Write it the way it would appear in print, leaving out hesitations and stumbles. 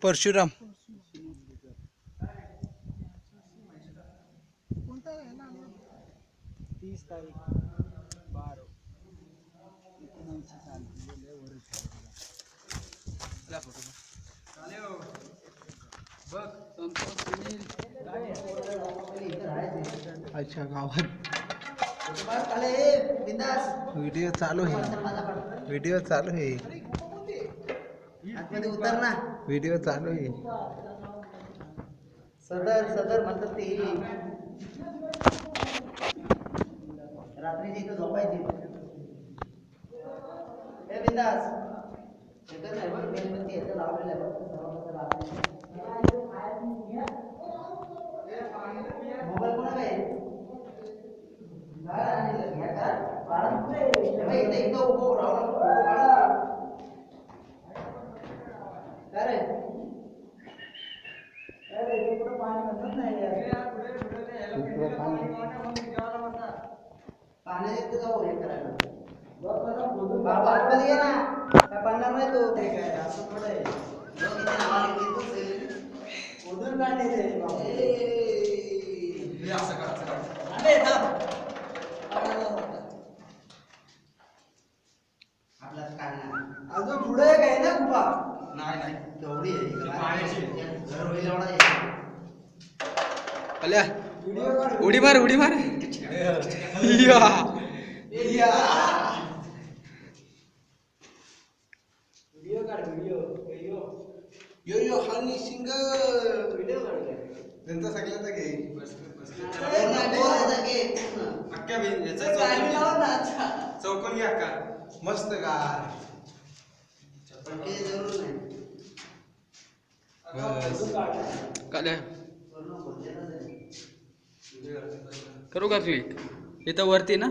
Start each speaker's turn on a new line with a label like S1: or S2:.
S1: परशुराम
S2: कोणता आहे ना
S3: 30 तारीख 12 19 साल गेले वर्ष बघ संतोष सुनील
S1: अच्छा गावात व्हिडिओ चालू आहे व्हिडिओ चालू आहे
S3: उतर ना
S1: व्हिडिओ चालू आहे
S3: सदर सदर म्हणतात ती रात्रीची इथं झोपायची हे बिंदास एकच आहे बघ मेणबत्ती याचं लावलेलं आहे बघ सर्वांचं रात्री मोबाईल कोणा काय घ्या का पाडा इथं इथं उभं राहू नको फोटो काढा काय रे अरे इथे कुठं पाणी नसत नाही पाण्यात जाऊ हे करायला बाबा आतमध्ये ये ना काय पाडणार नाही तो ते काय असं थोडं आहे उधर काढले ते असं करा आपल्याच काढणार अजून पुढे काय ना कुपा नाही नाही तेवढी आहे घर होईल एवढा आहे
S1: अल्या उडी मार उडी मार या
S3: व्हिडिओ काढ व्हिडिओ
S1: यो यो हनी सिंगर
S3: व्हिडिओ काढ
S1: त्यांचा सगळ्यांचा घे
S4: अक्का बी याचा चौकोन घ्या अक्का
S1: मस्त गार
S5: काल्या करू का क्लिक इथं वरती ना